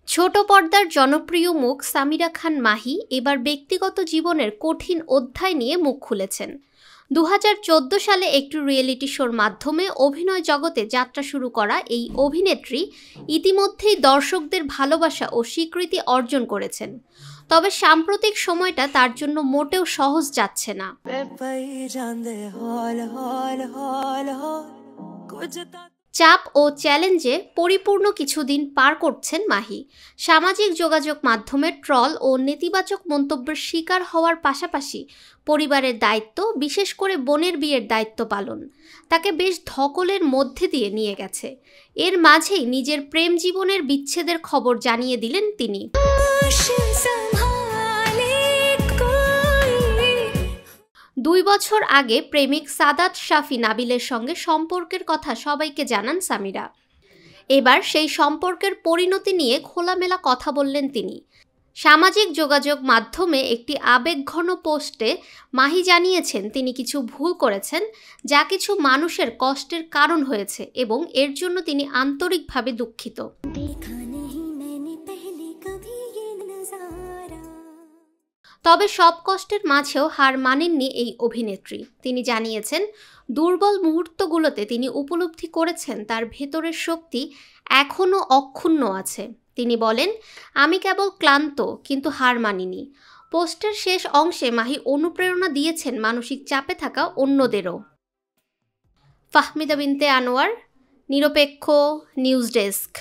ছোট পর্দার জনপ্রিয় মুখ সামিরা খান মাহি এবার ব্যক্তিগত জীবনের কঠিন অধ্যায় নিয়ে মুখ খুলেছেন। 2014 সালে একটি রিয়েলিটি শোর মাধ্যমে অভিনয় জগতে যাত্রা শুরু করা এই অভিনেত্রী ইতিমধ্যেই দর্শকদের ভালোবাসা ও স্বীকৃতি অর্জন করেছেন। তবে সাম্প্রতিক সময়টা তার জন্য মোটেও সহজ যাচ্ছে না। চাপ ও চ্যালেঞ্জে পরিপূর্ণ কিছুদিন পার করছেন মাহি। সামাজিক যোগাযোগ মাধ্যমে ট্রল ও নেতিবাচক মন্তব্যের শিকার হওয়ার পাশাপাশি পরিবারের দায়িত্ব, বিশেষ করে বোনের বিয়ের দায়িত্ব পালন তাকে বেশ ধকলের মধ্যে দিয়ে নিয়ে গেছে। এর মাঝেই নিজের প্রেম জীবনের বিচ্ছেদের খবর জানিয়ে দিলেন তিনি। 2 বছর আগে প্রেমিক সাদাত শাফি নাবিলের সঙ্গে সম্পর্কের কথা সবাইকে জানান সামিরা। এবার সেই সম্পর্কের পরিণতি নিয়ে খোলামেলা কথা বললেন তিনি। সামাজিক যোগাযোগ মাধ্যমে একটি আবেগঘন পোস্টে মাহি জানিয়েছেন তিনি কিছু ভুল করেছেন, যা কিছু মানুষের কষ্টের কারণ হয়েছে এবং এর জন্য তিনি আন্তরিকভাবে দুঃখিত। তবে সব কষ্টের মাঝেও হার মানেননি এই অভিনেত্রী। তিনি জানিয়েছেন, দুর্বল মুহূর্তগুলোতে তিনি উপলব্ধি করেছেন তার ভেতরের শক্তি এখনও অক্ষুণ্ণ আছে। তিনি বলেন, আমি কেবল ক্লান্ত, কিন্তু হার মানিনি। পোস্টের শেষ অংশে মাহি অনুপ্রেরণা দিয়েছেন মানসিক চাপে থাকা অন্যদেরও। ফাহমিদা বিনতে আনোয়ার, নিরপেক্ষ নিউজ ডেস্ক।